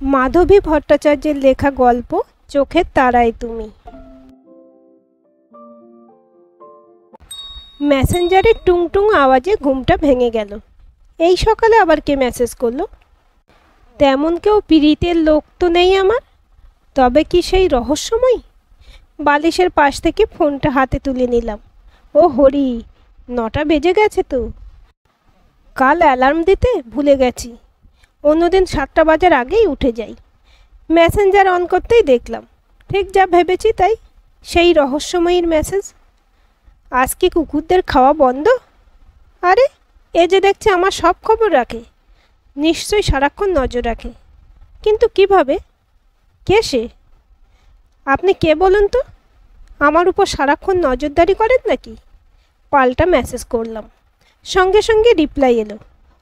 মাধবী ভট্টাচার্যের লেখা গল্প চোখের তারায় তুমি। মেসেঞ্জারের টুংটুং আওয়াজে ঘুমটা ভেঙে গেল। এই সকালে আবার কে মেসেজ করলো? তেমন কেউ পীড়িতের লোক তো নেই আমার। তবে কি সেই রহস্যময়? বালিশের পাশ থেকে ফোনটা হাতে তুলে নিলাম। ও হরি, 9টা বেজে গেছে তো। কাল অ্যালার্ম দিতে ভুলে গেছি। অন্যদিন 7টা বাজার আগেই উঠে যাই। মেসেঞ্জার অন করতেই দেখলাম ঠিক যা ভেবেছি তাই, সেই রহস্যময়ীর মেসেজ। আজ কি কুকুরদের খাওয়া বন্ধ? আরে, এ যে দেখছে আমার সব খবর রাখে, নিশ্চয়ই সারাক্ষণ নজর রাখে। কিন্তু কিভাবে? কে সে? আপনি কে বলুন তো? আমার উপর সারাক্ষণ নজরদারি করেন নাকি? পাল্টা মেসেজ করলাম, সঙ্গে সঙ্গে রিপ্লাই এলো।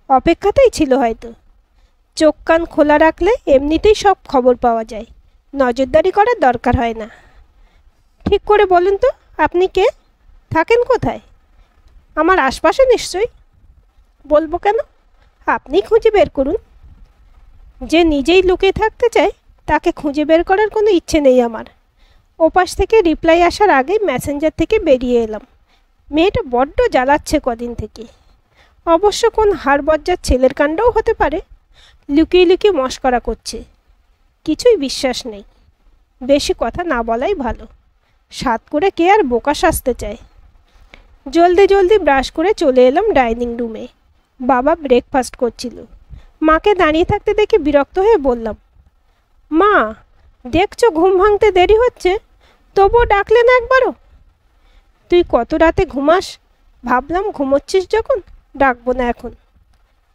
অপেক্ষাতেই ছিল হয়তো। চোখ কান খোলা রাখলে এমনিতেই সব খবর পাওয়া যায়, নজরদারি করার দরকার হয় না। ঠিক করে বলুন তো, আপনি কে? থাকেন কোথায়? আমার আশপাশে নিশ্চয়ই। বলবো কেন? আপনি খুঁজে বের করুন। যে নিজেই লুকিয়ে থাকতে চায় তাকে খুঁজে বের করার কোনো ইচ্ছে নেই আমার। ওপাশ থেকে রিপ্লাই আসার আগেই মেসেঞ্জার থেকে বেরিয়ে এলাম। মেয়েটা বড্ড জ্বালাচ্ছে কদিন থেকে। অবশ্য কোন হাড়বজ্জার ছেলের কাণ্ডও হতে পারে। লুকিয়ে লুকিয়ে মশকরা করছে। কিছুই বিশ্বাস নেই। বেশি কথা না বলাই ভালো। সাত করে কে আর বোকা সাজতে চায়। জলদি জলদি ব্রাশ করে চলে এলাম ডাইনিং রুমে। বাবা ব্রেকফাস্ট করছিল। মাকে দাঁড়িয়ে থাকতে দেখে বিরক্ত হয়ে বললাম, মা, দেখছো ঘুম ভাঙতে দেরি হচ্ছে, তবুও ডাকলে না একবারও? তুই কত রাতে ঘুমাস, ভাবলাম ঘুমোচ্ছিস যখন ডাকবো না এখন।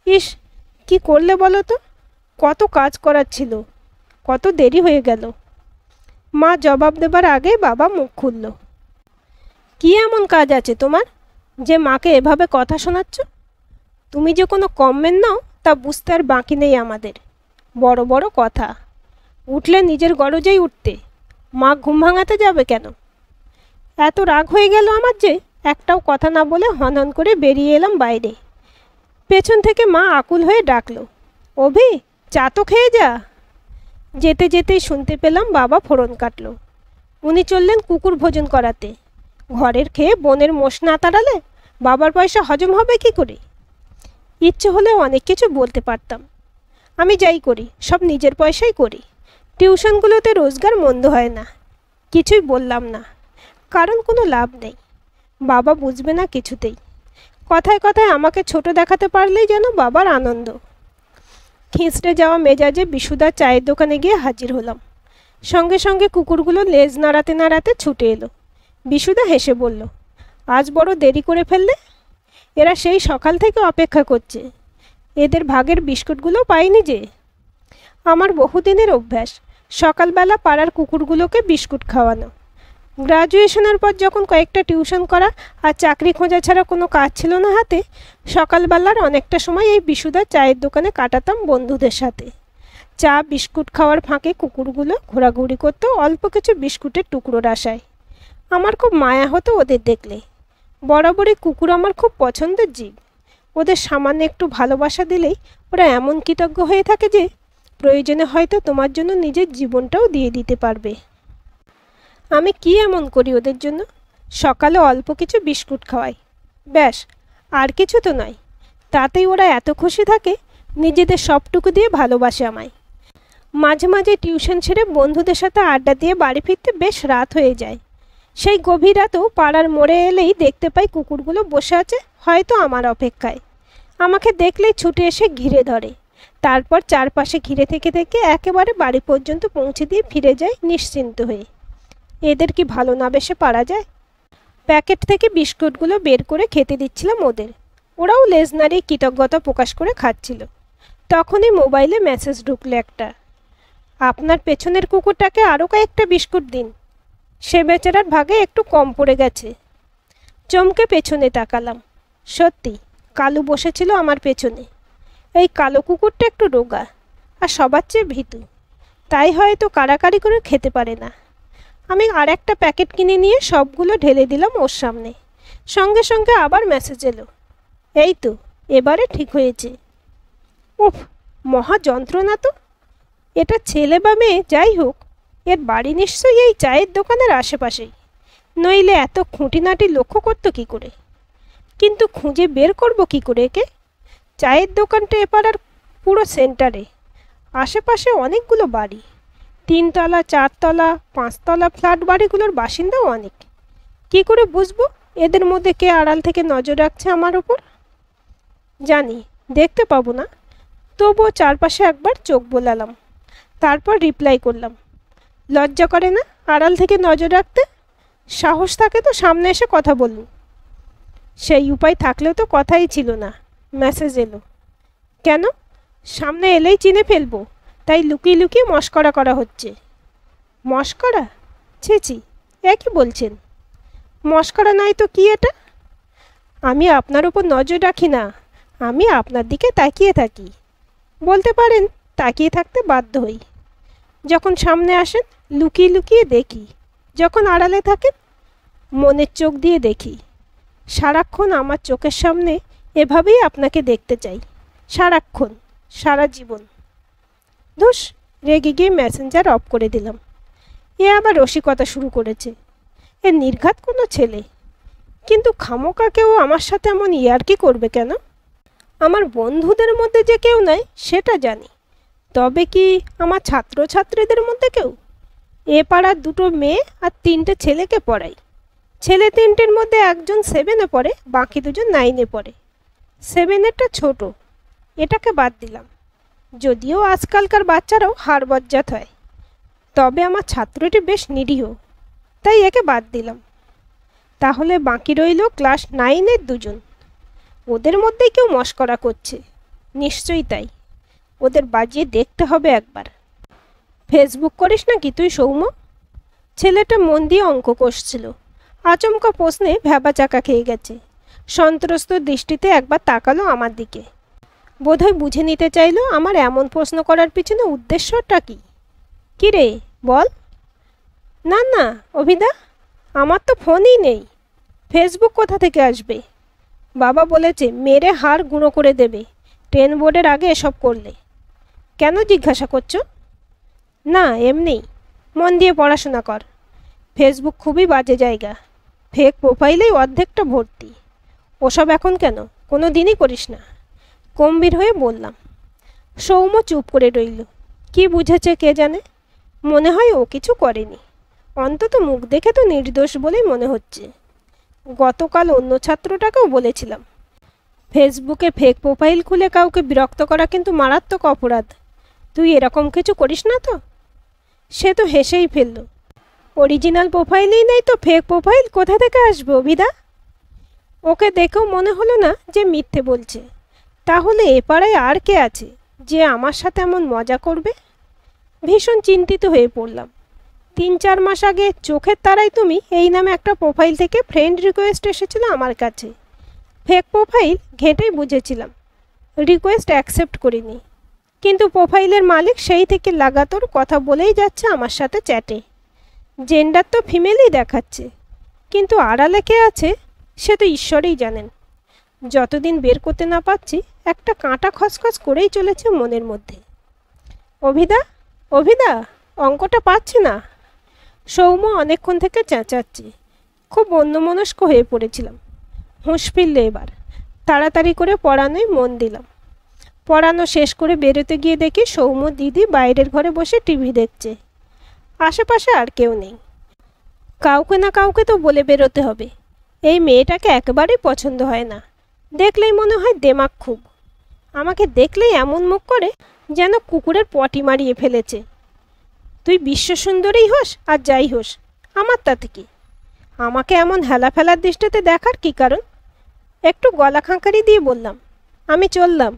ইস, কি করলে বলো তো? কত কাজ করার ছিল, কত দেরি হয়ে গেল। মা জবাব দেবার আগে বাবা মুখ খুলল। কি এমন কাজ আছে তোমার যে মাকে এভাবে কথা শোনাচ্ছ? তুমি যে কোনো কমমেন্ট নাও তা বুঝতে আর বাকি নেই আমাদের। বড় বড় কথা। উঠলে নিজের গরজেই উঠতে, মা ঘুম ভাঙাতে যাবে কেন? এত রাগ হয়ে গেল আমার যে একটাও কথা না বলে হনহন করে বেরিয়ে এলাম বাইরে। পেছন থেকে মা আকুল হয়ে ডাকলো, অভি, চা তো খেয়ে যা। যেতে যেতেই শুনতে পেলাম বাবা ফোড়ন কাটল। উনি চললেন কুকুর ভোজন করাতে। ঘরের খেয়ে বনের মোষ না তাড়ালে বাবার পয়সা হজম হবে কি করে? ইচ্ছে হলেও অনেক কিছু বলতে পারতাম। আমি যাই করি সব নিজের পয়সাই করি। টিউশনগুলোতে রোজগার মন্দ হয় না। কিছুই বললাম না, কারণ কোনো লাভ নেই। বাবা বুঝবে না কিছুতেই। কথায় কথায় আমাকে ছোট দেখাতে পারলেই যেন বাবার আনন্দ। খিঁচড়ে যাওয়া মেজাজে বিশুদার চায়ের দোকানে গিয়ে হাজির হলাম। সঙ্গে সঙ্গে কুকুরগুলো লেজ নাড়াতে নাড়াতে ছুটে এলো। বিশুদা হেসে বলল, আজ বড় দেরি করে ফেললে? এরা সেই সকাল থেকে অপেক্ষা করছে। এদের ভাগের বিস্কুটগুলো পাইনি যে। আমার বহুদিনের অভ্যাস সকালবেলা পাড়ার কুকুরগুলোকে বিস্কুট খাওয়ানো। গ্রাজুয়েশনের পর যখন কয়েকটা টিউশন করা আর চাকরি খোঁজা ছাড়া কোনো কাজ ছিল না হাতে, সকালবেলার অনেকটা সময় এই বিশুদার চায়ের দোকানে কাটাতাম বন্ধুদের সাথে। চা বিস্কুট খাওয়ার ফাঁকে কুকুরগুলো ঘোরাঘুরি করতো অল্প কিছু বিস্কুটের টুকরোর আশায়। আমার খুব মায়া হতো ওদের দেখলে। বরাবরই কুকুর আমার খুব পছন্দের জীব। ওদের সামান্য একটু ভালোবাসা দিলেই ওরা এমন কৃতজ্ঞ হয়ে থাকে যে প্রয়োজনে হয়তো তোমার জন্য নিজের জীবনটাও দিয়ে দিতে পারবে। আমি কি এমন করি ওদের জন্য? সকালে অল্প কিছু বিস্কুট খাওয়াই, ব্যাস, আর কিছু তো নয়। তাতেই ওরা এত খুশি থাকে, নিজেদের সবটুকু দিয়ে ভালোবাসে আমায়। মাঝে মাঝে টিউশন ছেড়ে বন্ধুদের সাথে আড্ডা দিয়ে বাড়ি ফিরতে বেশ রাত হয়ে যায়। সেই গভীর রাতেও পাড়ার মোড়ে এলেই দেখতে পাই কুকুরগুলো বসে আছে হয়তো আমার অপেক্ষায়। আমাকে দেখলেই ছুটে এসে ঘিরে ধরে। তারপর চারপাশে ঘিরে থেকে থেকে একেবারে বাড়ি পর্যন্ত পৌঁছে দিয়ে ফিরে যায় নিশ্চিন্ত হয়ে। এদের কি ভালো না বেশে পারা যায়? প্যাকেট থেকে বিস্কুটগুলো বের করে খেতে দিচ্ছিলাম ওদের। ওরাও লেজ নাড়িয়ে কৃতজ্ঞতা প্রকাশ করে খাচ্ছিল। তখনই মোবাইলে মেসেজ ঢুকলো একটা, আপনার পেছনের কুকুরটাকে আরও কয়েকটা বিস্কুট দিন, সে বেচারার ভাগে একটু কম পড়ে গেছে। চমকে পেছনে তাকালাম। সত্যি কালু বসেছিল আমার পেছনে। এই কালো কুকুরটা একটু রোগা আর সবার চেয়ে ভীতু, তাই হয়তো কাড়াকাড়ি করে খেতে পারে না। আমি আর একটা প্যাকেট কিনে নিয়ে সবগুলো ঢেলে দিলাম ওর সামনে। সঙ্গে সঙ্গে আবার মেসেজ এলো, এই তো এবারে ঠিক হয়েছে। উফ, মহা যন্ত্রণা তো। এটা ছেলে বা মেয়ে যাই হোক, এর বাড়ি নিশ্চয়ই এই চায়ের দোকানের আশেপাশেই, নইলে এত খুঁটিনাটি লক্ষ্য করতো কী করে? কিন্তু খুঁজে বের করব কী করে একে? চায়ের দোকানটা এপাড়ার পুরো সেন্টারে, আশেপাশে অনেকগুলো বাড়ি, 3তলা 4তলা 5তলা ফ্ল্যাট বাড়িগুলোর বাসিন্দাও অনেক। কি করে বুঝবো এদের মধ্যে কে আড়াল থেকে নজর রাখছে আমার ওপর? জানি দেখতে পাবো না, তবুও চারপাশে একবার চোখ বোলালাম, তারপর রিপ্লাই করলাম। লজ্জা করে না আড়াল থেকে নজর রাখতে? সাহস থাকে তো সামনে এসে কথা বলুন। সেই উপায় থাকলেও তো কথাই ছিল না। মেসেজ এলো। কেন? সামনে এলেই চিনে ফেলবো, তাই লুকিয়ে লুকিয়ে মস্করা করা হচ্ছে। মস্করা? ছি, একই বলছেন। মস্করা নয় তো কি এটা? আমি আপনার উপর নজর রাখি না, আমি আপনার দিকে তাকিয়ে থাকি। বলতে পারেন তাকিয়ে থাকতে বাধ্য হই। যখন সামনে আসেন লুকিয়ে লুকিয়ে দেখি, যখন আড়ালে থাকেন মনের চোখ দিয়ে দেখি। সারাক্ষণ আমার চোখের সামনে এভাবেই আপনাকে দেখতে চাই, সারাক্ষণ, সারা জীবন। ধুস, রেগে গিয়ে মেসেঞ্জার অফ করে দিলাম। এ আবার রসিকতা শুরু করেছে। এ নির্ঘাত কোনো ছেলে, কিন্তু খামোকা কেউ আমার সাথে এমন ইয়ার্কি করবে কেন? আমার বন্ধুদের মধ্যে যে কেউ নাই সেটা জানি, তবে কি আমার ছাত্রছাত্রীদের মধ্যে কেউ? এ পাড়ার 2টো মেয়ে আর 3টে ছেলেকে পড়াই। ছেলে 3টের মধ্যে একজন 7-এ পড়ে, বাকি 2জন 9-এ পড়ে। 7-এরটা ছোট, এটাকে বাদ দিলাম। যদিও আজকালকার বাচ্চারাও হাড় বজ্জাত হয়, তবে আমার ছাত্রটি বেশ নিরীহ, তাই একে বাদ দিলাম। তাহলে বাকি রইল ক্লাস 9-এর 2জন। ওদের মধ্যেই কেউ মস্করা করছে, নিশ্চয়ই তাই। ওদের বাজিয়ে দেখতে হবে একবার। ফেসবুক করিস নাকি তুই সৌম্য? ছেলেটা মন দিয়ে অঙ্ক কষছিল। আচমকা প্রশ্নে ভ্যাবা চাকা খেয়ে গেছে। সন্ত্রস্ত দৃষ্টিতে একবার তাকালো আমার দিকে। বোধহয় বুঝে নিতে চাইলো আমার এমন প্রশ্ন করার পিছনে উদ্দেশ্যটা কি। কী রে বল? না অভিদা, আমার তো ফোনই নেই। ফেসবুক কোথা থেকে আসবে? বাবা বলেছে মেরে হাড় গুঁড়ো করে দেবে 10 বোর্ডের আগে এসব করলে। কেন জিজ্ঞাসা করছো? না এমনি, মন দিয়ে পড়াশোনা কর। ফেসবুক খুবই বাজে জায়গা, ফেক প্রোফাইলেই অর্ধেকটা ভর্তি। ওসব এখন কেন, কোনো দিনই করিস না। গম্ভীর হয়ে বললাম। সৌম্য চুপ করে রইল। কি বুঝেছে কে জানে, মনে হয় ও কিছু করেনি। অন্তত মুখ দেখে তো নির্দোষ বলেই মনে হচ্ছে। গতকাল অন্য ছাত্রটাকেও বলেছিলাম, ফেসবুকে ফেক প্রোফাইল খুলে কাউকে বিরক্ত করা কিন্তু মারাত্মক অপরাধ। তুই এরকম কিছু করিস না তো? সে তো হেসেই ফেলল। অরিজিনাল প্রোফাইলেই নেই তো ফেক প্রোফাইল কোথা থেকে আসবে অভিদা? ওকে দেখেও মনে হলো না যে মিথ্যে বলছে। তাহলে এ পাড়ায় আর কে আছে যে আমার সাথে এমন মজা করবে? ভীষণ চিন্তিত হয়ে পড়লাম। 3-4 মাস আগে চোখের তারায় তুমি এই নামে একটা প্রোফাইল থেকে ফ্রেন্ড রিকোয়েস্ট এসেছিল আমার কাছে। ফেক প্রোফাইল ঘেঁটেই বুঝেছিলাম, রিকোয়েস্ট অ্যাকসেপ্ট করিনি। কিন্তু প্রোফাইলের মালিক সেই থেকে লাগাতার কথা বলেই যাচ্ছে আমার সাথে চ্যাটে। জেন্ডার তো ফিমেলই দেখাচ্ছে, কিন্তু আড়ালে কে আছে সে তো ঈশ্বরেই জানেন। যতদিন বের করতে না পারছি একটা কাঁটা খসখস করেই চলেছে মনের মধ্যে। অভিদা, অঙ্কটা পাচ্ছি না। সৌম্য অনেকক্ষণ থেকে চেঁচাচ্ছে। খুব অন্যমনস্ক হয়ে পড়েছিলাম। হুঁশ ফিরল এবার। তাড়াতাড়ি করে পড়ানোয় মন দিলাম। পড়ানো শেষ করে বেরোতে গিয়ে দেখি সৌম্য দিদি বাইরের ঘরে বসে টিভি দেখছে। আশেপাশে আর কেউ নেই। কাউকে না কাউকে তো বলে বেরোতে হবে। এই মেয়েটাকে একেবারেই পছন্দ হয় না। দেখলেই মনে হয় দেমাগ খুব। আমাকে দেখলেই এমন মুখ করে যেন কুকুরের পটি মারিয়ে ফেলেছে। তুই বিশ্বসুন্দরী হোস আর যাই হোস, আমার তাতে কি? আমাকে এমন হেলা ফেলার দৃষ্টিতে দেখার কি কারণ? একটু গলা খাঁকারি দিয়ে বললাম, আমি চললাম,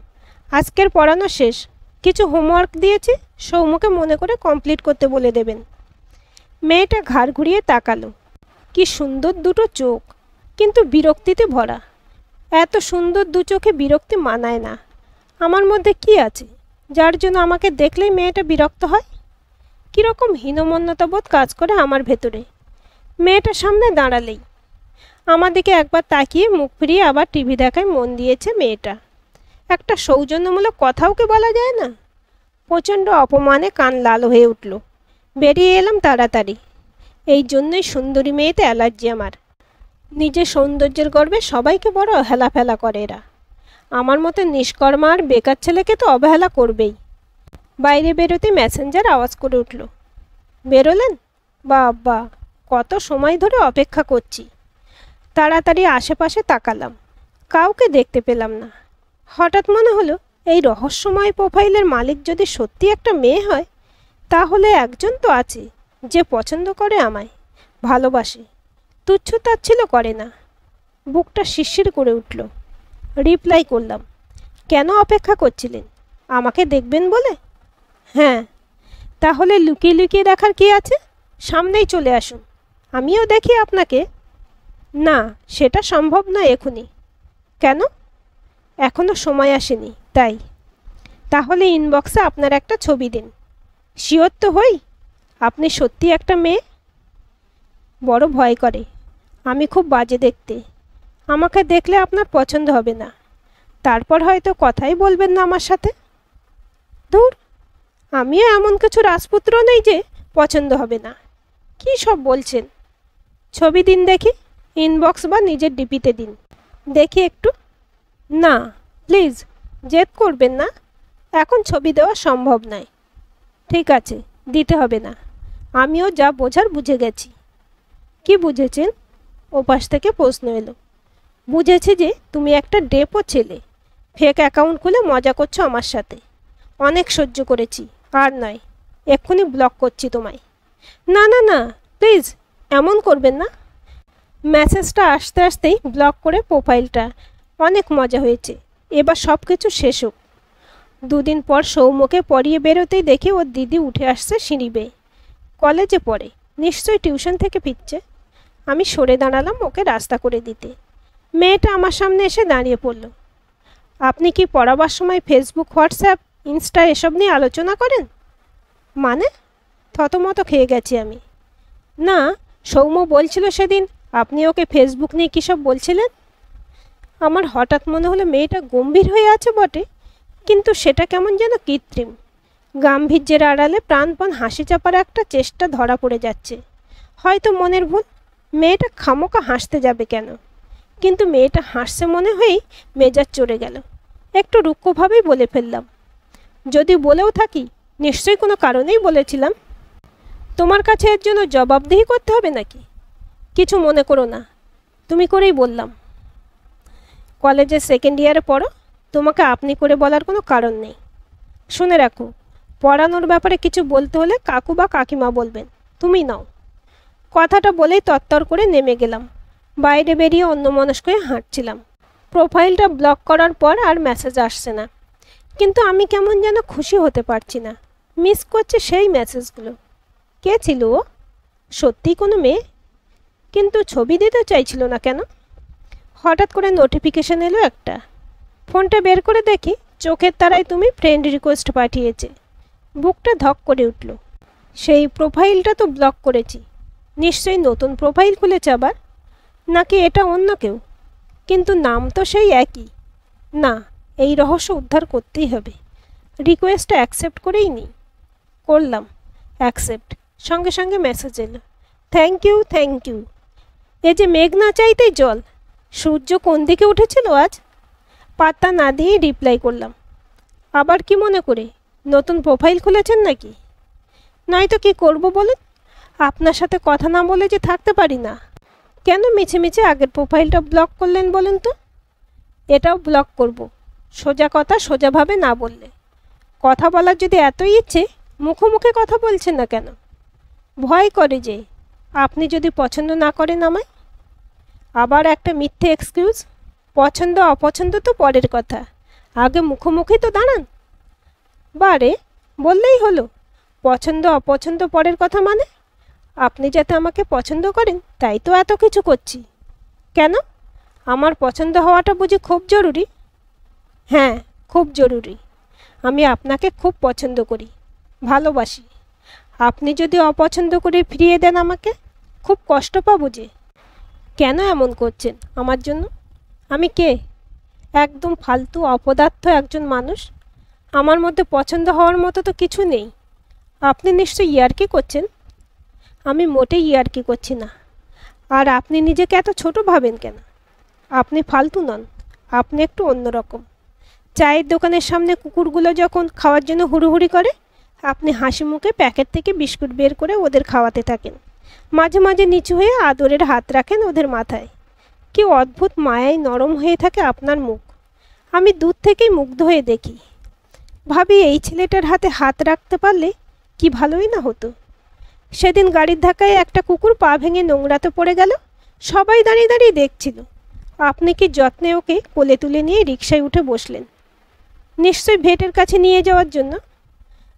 আজকের পড়ানো শেষ। কিছু হোমওয়ার্ক দিয়েছি, সৌম্যকে মনে করে কমপ্লিট করতে বলে দেবেন। মেয়েটা ঘাড় ঘুরিয়ে তাকালো। কি সুন্দর 2টো চোখ, কিন্তু বিরক্তিতে ভরা। এত সুন্দর 2 চোখে বিরক্তি মানায় না। আমার মধ্যে কি আছে যার জন্য আমাকে দেখলেই মেয়েটা বিরক্ত হয়? কীরকম হীনমন্যতাবোধ কাজ করে আমার ভেতরে। মেয়েটার সামনে দাঁড়ালেই আমার দিকে একবার তাকিয়ে মুখ ফিরিয়ে আবার টিভি দেখায় মন দিয়েছে মেয়েটা। একটা সৌজন্যমূলক কথাও কি বলা যায় না? প্রচণ্ড অপমানে কান লাল হয়ে উঠল। বেরিয়ে এলাম তাড়াতাড়ি। এই জন্যই সুন্দরী মেয়েতে অ্যালার্জি আমার। নিজের সৌন্দর্যের গর্বে সবাইকে বড় হেলাফেলা করে এরা। আমার মতো নিষ্কর্মা আর বেকার ছেলেকে তো অবহেলা করবেই। বাইরে বেরোতে মেসেঞ্জার আওয়াজ করে উঠল। বেরোলেন? বাবা, কত সময় ধরে অপেক্ষা করছি। তাড়াতাড়ি আশেপাশে তাকালাম, কাউকে দেখতে পেলাম না। হঠাৎ মনে হলো এই রহস্যময় প্রোফাইলের মালিক যদি সত্যি একটা মেয়ে হয়, তাহলে একজন তো আছে যে পছন্দ করে আমায়, ভালোবাসে, তুচ্ছ-তাচ্ছিল্য করে না। বুকটা শিরশির করে উঠল। রিপ্লাই করলাম, কেন অপেক্ষা করছিলেন? আমাকে দেখবেন বলে? হ্যাঁ। তাহলে লুকিয়ে লুকিয়ে দেখার কি আছে? সামনেই চলে আসুন, আমিও দেখি আপনাকে। না, সেটা সম্ভব না এখনই। কেন? এখনো সময় আসেনি তাই। তাহলে ইনবক্সে আপনার একটা ছবি দিন। শিওর তো হই আপনি সত্যি একটা মেয়ে? বড় ভয় করে, আমি খুব বাজে দেখতে। আমাকে দেখলে আপনার পছন্দ হবে না, তারপর হয়তো কথাই বলবেন না আমার সাথে। ধুর, আমিও এমন কিছু রাজপুত্র নেই যে পছন্দ হবে না। কি সব বলছেন? ছবি দিন দেখি, ইনবক্স বা নিজের ডিপিতে দিন দেখি একটু। না প্লিজ, জেদ করবেন না, এখন ছবি দেওয়া সম্ভব নয়। ঠিক আছে, দিতে হবে না, আমিও যা বোঝার বুঝে গেছি। কি বুঝেছেন? ওপাশ থেকে প্রশ্ন এলো। বুঝেছি যে তুমি একটা ডেপো ছেলে, ফেক অ্যাকাউন্ট খুলে মজা করছো আমার সাথে। অনেক সহ্য করেছি, আর নয়, এক্ষুনি ব্লক করছি তোমায়। না না না, প্লিজ এমন করবেন না। মেসেজটা আসতে আসতেই ব্লক করে প্রোফাইলটা। অনেক মজা হয়েছে, এবার সব কিছু শেষ হোক। দুদিন পর সৌম্যকে পড়িয়ে বেরোতেই দেখি ওর দিদি উঠে আসছে সিঁড়ি বেয়ে। কলেজে পড়ে, নিশ্চয়ই টিউশন থেকে ফিরছে। আমি সরে দাঁড়ালাম ওকে রাস্তা করে দিতে। মেয়েটা আমার সামনে এসে দাঁড়িয়ে পড়ল। আপনি কি পড়াবার সময় ফেসবুক, হোয়াটসঅ্যাপ, ইনস্টা এসব নিয়ে আলোচনা করেন? মানে? থতমত খেয়ে গেছি আমি। না, সৌম্য বলছিল সেদিন আপনি ওকে ফেসবুক নিয়ে কী সব বলছিলেন। আমার হঠাৎ মনে হলো মেয়েটা গম্ভীর হয়ে আছে বটে, কিন্তু সেটা কেমন যেন কৃত্রিম। গাম্ভীর্যের আড়ালে প্রাণপণ হাসি চাপার একটা চেষ্টা ধরা পড়ে যাচ্ছে। হয়তো মনের ভুল, মেয়েটা খামোকা হাসতে যাবে কেন? কিন্তু মেয়েটা হাসছে মনে হয়েই মেজাজ চড়ে গেল। একটু রুক্ষভাবেই বলে ফেললাম, যদি বলেও থাকি নিশ্চয়ই কোনো কারণেই বলেছিলাম। তোমার কাছে এর জন্য জবাবদিহি করতে হবে নাকি? কিছু মনে করো না, তুমি করেই বললাম। কলেজের সেকেন্ড ইয়ারে পড়ো, তোমাকে আপনি করে বলার কোনো কারণ নেই। শুনে রাখো, পড়ানোর ব্যাপারে কিছু বলতে হলে কাকু বা কাকিমা বলবেন, তুমি নাও। কথাটা বলেই তত্তর করে নেমে গেলাম। বাইরে বেরিয়ে অন্যমনস্ক হয়ে হাঁটছিলাম। প্রোফাইলটা ব্লক করার পর আর মেসেজ আসছে না, কিন্তু আমি কেমন যেন খুশি হতে পারছি না। মিস করছে সেই মেসেজগুলো। কে ছিল ও? সত্যিই কোনো মেয়ে? কিন্তু ছবি দিতে চাইছিল না কেন? হঠাৎ করে নোটিফিকেশন এলো একটা। ফোনটা বের করে দেখি চোখের তারায় তুমি ফ্রেন্ড রিকোয়েস্ট পাঠিয়েছে। বুকটা ধক করে উঠল। সেই প্রোফাইলটা তো ব্লক করেছি, নিশ্চয়ই নতুন প্রোফাইল খুলেছে আবার। নাকি এটা অন্য কেউ? কিন্তু নাম তো সেই একই। না, এই রহস্য উদ্ধার করতেই হবে। রিকোয়েস্টটা অ্যাকসেপ্ট করেই নিই। করলাম অ্যাকসেপ্ট, সঙ্গে সঙ্গে মেসেজ এলো, থ্যাংক ইউ থ্যাংক ইউ। এ যে মেঘ না চাইতেই জল। সূর্য কোন দিকে উঠেছিল আজ? পাত্তা না দিয়ে রিপ্লাই করলাম। আবার কি মনে করে নতুন প্রোফাইল খুলেছেন নাকি? নয়তো কি করব বলুন, আপনার সাথে কথা না বলে যে থাকতে পারি না। কেন মিছে মিছে আগের প্রোফাইলটা ব্লক করলেন বলুন তো? এটাও ব্লক করব, সোজা কথা সোজাভাবে না বললে। কথা বলার যদি এতই ইচ্ছে, মুখোমুখি কথা বলছেন না কেন? ভয় করে যে আপনি যদি পছন্দ না করেন আমায়। আবার একটা মিথ্যে এক্সকিউজ। পছন্দ অপছন্দ তো পরের কথা, আগে মুখোমুখি তো দাঁড়ান। বারে, বললেই হলো পছন্দ অপছন্দ পরের কথা মানে? আপনি যাতে আমাকে পছন্দ করেন তাই তো এত কিছু করছি। কেন? আমার পছন্দ হওয়াটা বুঝি খুব জরুরি? হ্যাঁ, খুব জরুরি। আমি আপনাকে খুব পছন্দ করি, ভালোবাসি। আপনি যদি অপছন্দ করে ফিরিয়ে দেন আমাকে, খুব কষ্ট পাবো যে। কেন এমন করছেন আমার জন্য? আমি কে? একদম ফালতু অপদার্থ একজন মানুষ। আমার মধ্যে পছন্দ হওয়ার মতো তো কিছু নেই। আপনি নিশ্চয়ই ইয়ার্কি করছেন। আমি মোটেই ইয়ার্কি করছি না। আর আপনি নিজেকে এত ছোট ভাবেন কেন? আপনি ফালতু নন, আপনি একটু অন্যরকম। চায়ের দোকানের সামনে কুকুরগুলো যখন খাওয়ার জন্য হুড়োহুড়ি করে, আপনি হাসি মুখে প্যাকেট থেকে বিস্কুট বের করে ওদের খাওয়াতে থাকেন। মাঝে মাঝে নিচু হয়ে আদরের হাত রাখেন ওদের মাথায়। কি অদ্ভুত মায়ায় নরম হয়ে থাকে আপনার মুখ। আমি দূর থেকেই মুগ্ধ হয়ে দেখি। ভাবি এই ছেলেটার হাতে হাত রাখতে পারলে কি ভালোই না হতো। সেদিন গাড়ির ধাক্কায় একটা কুকুর পা ভেঙে নোংরাতে পড়ে গেল। সবাই দাঁড়িয়ে দাঁড়িয়ে দেখছিল। আপনি কি যত্নে ওকে কোলে তুলে নিয়ে রিকশায় উঠে বসলেন, নিশ্চয়ই ভেটের কাছে নিয়ে যাওয়ার জন্য।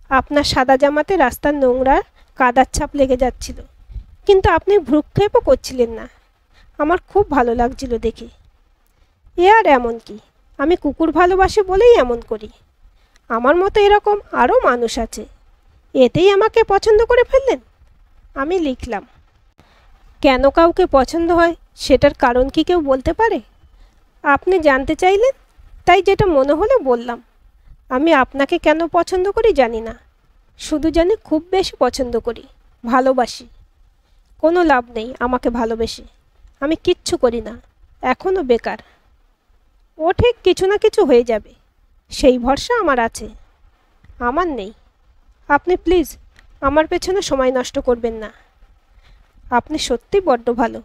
আপনার সাদা জামাতে রাস্তার নোংরা কাদার ছাপ লেগে যাচ্ছিল, কিন্তু আপনি ভ্রুক্ষেপও করছিলেন না। আমার খুব ভালো লাগছিল দেখে। এ আর এমন কি, আমি কুকুর ভালোবাসি বলেই এমন করি। আমার মতো এরকম আরও মানুষ আছে। এতেই আমাকে পছন্দ করে ফেললেন। আমি লিখলাম, কেন কাউকে পছন্দ হয় সেটার কারণ কি কেউ বলতে পারে? আপনি জানতে চাইলেন, তাই যেটা মনে হলো বললাম। আমি আপনাকে কেন পছন্দ করি জানি না, শুধু জানি খুব বেশি পছন্দ করি, ভালোবাসি। কোনো লাভ নেই আমাকে ভালোবেসে, আমি কিচ্ছু করি না, এখনও বেকার। ও ঠিক কিছু না কিছু হয়ে যাবে, সেই ভরসা আমার আছে। আমার নেই। আপনি প্লিজ আমার পেছনে সময় নষ্ট করবেন না। আপনি সত্যি বড্ড ভালো।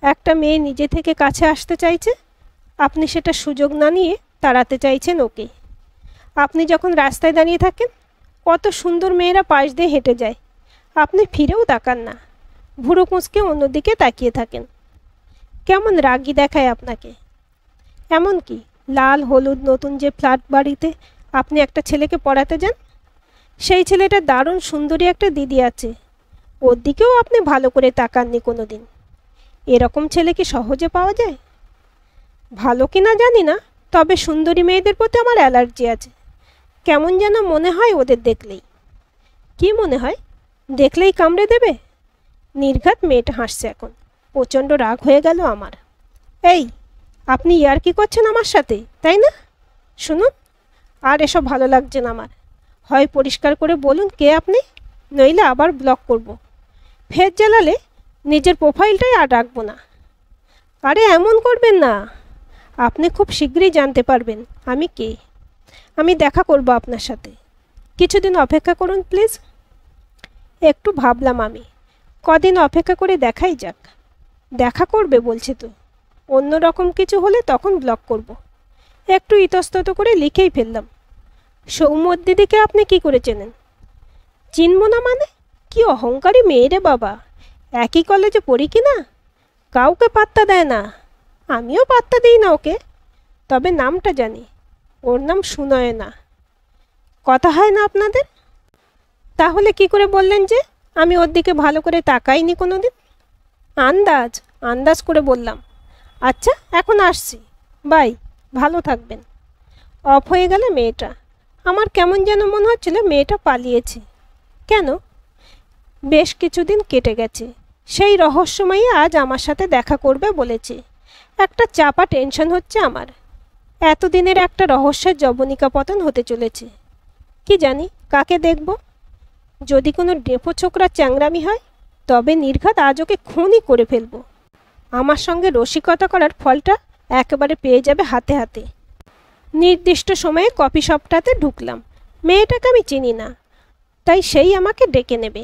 একটা মেয়ে নিজে থেকে কাছে আসতে চাইছে, আপনি সেটা সুযোগ না নিয়ে তাড়াতে চাইছেন ওকে। আপনি যখন রাস্তায় দাঁড়িয়ে থাকেন, কত সুন্দর মেয়েরা পাশ দিয়ে হেঁটে যায়, আপনি ফিরেও তাকান না, ভুরু কুঁচকে অন্যদিকে তাকিয়ে থাকেন। কেমন রাগী দেখায় আপনাকে। এমনকি লাল হলুদ নতুন যে ফ্ল্যাট বাড়িতে আপনি একটা ছেলেকে পড়াতে যান, সেই ছেলেটার দারুণ সুন্দরী একটা দিদি আছে, ওর দিকেও আপনি ভালো করে তাকাননি কোনো দিন। এরকম ছেলে কি সহজে পাওয়া যায়? ভালো কি না জানি না, তবে সুন্দরী মেয়েদের প্রতি আমার অ্যালার্জি আছে। কেমন যেন মনে হয় ওদের দেখলেই। কি মনে হয়? দেখলেই কামড়ে দেবে। নির্ঘাত মেয়েটা হাসছে এখন। প্রচণ্ড রাগ হয়ে গেল আমার। এই, আপনি ইয়ার্কি করছেন আমার সাথে, তাই না? শুনুন, আর এসব ভালো লাগছে না আমার। হয় পরিষ্কার করে বলুন কে আপনি, নইলে আবার ব্লক করব। ফের জ্বালালে নিজের প্রোফাইলটাই আর রাখবো না। আরে এমন করবেন না, আপনি খুব শীঘ্রই জানতে পারবেন আমি কে। আমি দেখা করব আপনার সাথে, কিছুদিন অপেক্ষা করুন প্লিজ। একটু ভাবলাম আমি, কদিন অপেক্ষা করে দেখাই যাক। দেখা করবে বলছে তো, অন্য রকম কিছু হলে তখন ব্লক করব। একটু ইতস্তত করে লিখেই ফেললাম। সৌম্যর দিদিকে আপনি কি করে চেনেন? চিনব না মানে? কি অহংকারী মেয়ে রে বাবা। একই কলেজে পড়ি কি না, কাউকে পাত্তা দেয় না। আমিও পাত্তা দিই না ওকে, তবে নামটা জানি। ওর নাম সুনয়না। কথা হয় না আপনাদের? তাহলে কি করে বললেন যে আমি ওর দিকে ভালো করে তাকাইনি কোনো দিন? আন্দাজ আন্দাজ করে বললাম। আচ্ছা, এখন আসছি, বাই, ভালো থাকবেন। অফ হয়ে গেল মেয়েটা। আমার কেমন যেন মনে হচ্ছিল মেয়েটা পালিয়েছে। কেন? বেশ কিছুদিন কেটে গেছে, সেই রহস্যময়ী আজ আমার সাথে দেখা করবে বলেছে। একটা চাপা টেনশন হচ্ছে আমার। এতদিনের একটা রহস্যের জবনিকা পতন হতে চলেছে। কি জানি কাকে দেখব। যদি কোনো ডেপো ছোকরা চ্যাংরামি হয়, তবে নির্ঘাত আজ ওকে খুনই করে ফেলব। আমার সঙ্গে রসিকতা করার ফলটা একেবারে পেয়ে যাবে হাতে হাতে। নির্দিষ্ট সময়ে কফি শপটাতে ঢুকলাম। মেয়েটাকে আমি চিনি না, তাই সেই আমাকে ডেকে নেবে।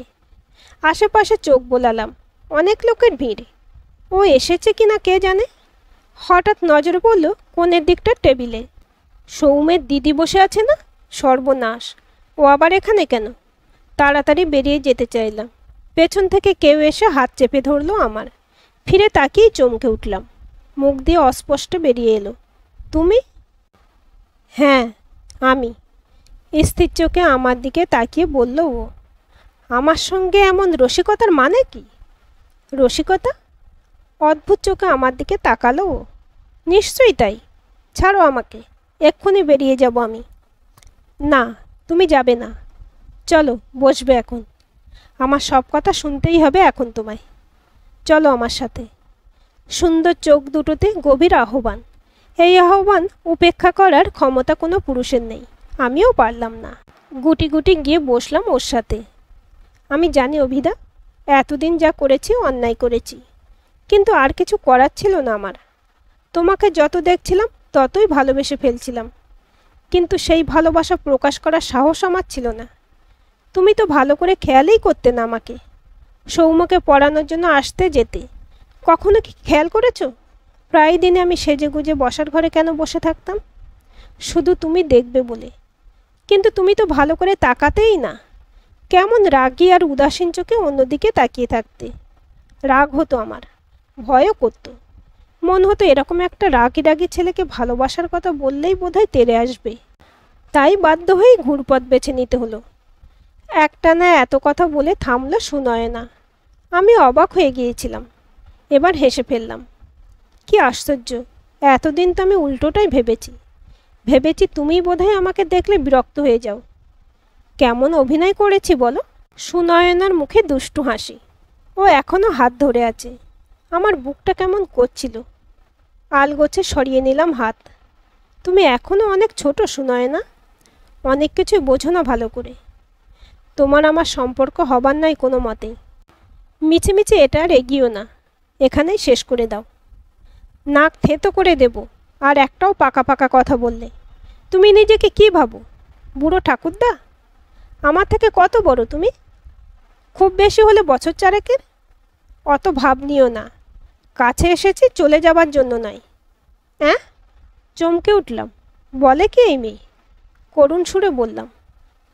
আশেপাশে চোখ বোলালাম, অনেক লোকের ভিড়। ও এসেছে কিনা কে জানে। হঠাৎ নজর পড়ল কোণের দিকটার টেবিলে। সৌমের দিদি বসে আছে না? সর্বনাশ, ও আবার এখানে কেন? তাড়াতাড়ি বেরিয়ে যেতে চাইলাম। পেছন থেকে কেউ এসে হাত চেপে ধরলো আমার। ফিরে তাকিয়ে চমকে উঠলাম। মুখ দিয়ে অস্পষ্ট বেরিয়ে এলো, তুমি? হ্যাঁ, আমি। স্থির চোখে আমার দিকে তাকিয়ে বলল ও। আমার সঙ্গে এমন রসিকতার মানে কি? রসিকতা? অদ্ভুত চোখে আমার দিকে তাকালো ও। নিশ্চয়ই তাই। ছাড়ো আমাকে, এক্ষুনি বেরিয়ে যাব আমি। না, তুমি যাবে না। চলো, বসবে এখন। আমার সব কথা শুনতেই হবে এখন তোমায়। চলো আমার সাথে। সুন্দর চোখ দুটোতে গভীর আহ্বান। এই আহ্বান উপেক্ষা করার ক্ষমতা কোনো পুরুষের নেই। আমিও পারলাম না, গুটি গুটি গিয়ে বসলাম ওর সাথে। আমি জানি অভিদা, এতদিন যা করেছি অন্যায় করেছি, কিন্তু আর কিছু করার ছিল না আমার। তোমাকে যত দেখছিলাম ততই ভালোবেসে ফেলছিলাম, কিন্তু সেই ভালোবাসা প্রকাশ করার সাহস আমার ছিল না। তুমি তো ভালো করে খেয়ালই করতে না আমাকে। সৌম্যকে পড়ানোর জন্য আসতে যেতে, কখনো কি খেয়াল করেছো প্রায় দিনে আমি সেজেগুজে বসার ঘরে কেন বসে থাকতাম? শুধু তুমি দেখবে বলে। কিন্তু তুমি তো ভালো করে তাকাতেই না, কেমন রাগী আর উদাসীন চোখে অন্যদিকে তাকিয়ে থাকতে। রাগ হতো আমার, ভয়ও করতো। মনে হতো এরকম একটা রাগী রাগী ছেলেকে ভালোবাসার কথা বললেই বোধহয় তেড়ে আসবে। তাই বাধ্য হয়েই ঘুরপথ বেছে নিতে হলো। একটানা এত কথা বলে থামলো সুনয়না। আমি অবাক হয়ে গিয়েছিলাম, এবার হেসে ফেললাম। কি আশ্চর্য, এতদিন তো আমি উল্টোটাই ভেবেছি তুমিই বোধহয় আমাকে দেখলে বিরক্ত হয়ে যাও। কেমন অভিনয় করেছি বলো? সুনয়নার মুখে দুষ্টু হাসি। ও এখনও হাত ধরে আছে। আমার বুকটা কেমন করছিল। আলগোছে সরিয়ে নিলাম হাত। তুমি এখনও অনেক ছোট সুনয়না, অনেক কিছুই বোঝো না ভালো করে। তোমার আমার সম্পর্ক হবার নয় কোনো মতেই। মিছে মিছে এটা আর এগিয়েও না, এখানেই শেষ করে দাও। নাক থেতো করে দেব আর একটাও পাকা পাকা কথা বললে। তুমি নিজেকে কি ভাবো, বুড়ো ঠাকুরদা? আমার থেকে কত বড় তুমি? খুব বেশি হলে বছর চারেকের। অত ভাব নিও না, কাছে এসেছি চলে যাবার জন্য নয়। অ্যাঁ? চমকে উঠলাম। বলে কি এই মেয়ে? করুণ সুরে বললাম,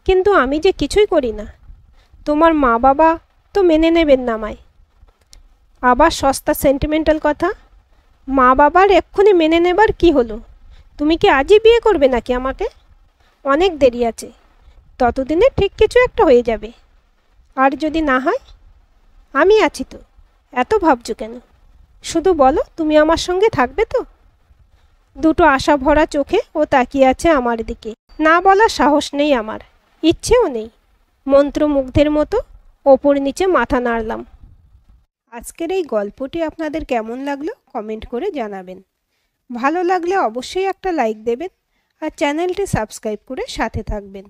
কিন্তু আমি যে কিছুই করি না। তোমার মা বাবা তো মেনে নেবেন না আমায়। আবার সস্তা সেন্টিমেন্টাল কথা। মা বাবার এক্ষুনি মেনে নেবার কি হলো? তুমি কি আজই বিয়ে করবে নাকি আমাকে? অনেক দেরি আছে, ততদিনে ঠিক কিছু একটা হয়ে যাবে। আর যদি না হয়? আমি আছি তো, এত ভাবছো কেন? শুধু বলো তুমি আমার সঙ্গে থাকবে তো? দুটো আশা ভরা চোখে ও তাকিয়ে আছে আমার দিকে। না বলার সাহস নেই আমার, ইচ্ছেও নেই। মন্ত্রমুগ্ধের মতো ওপর নিচে মাথা নাড়লাম। আজকের এই গল্পটি আপনাদের কেমন লাগলো কমেন্ট করে জানাবেন। ভালো লাগলে অবশ্যই একটা লাইক দেবেন আর চ্যানেলটি সাবস্ক্রাইব করে সাথে থাকবেন।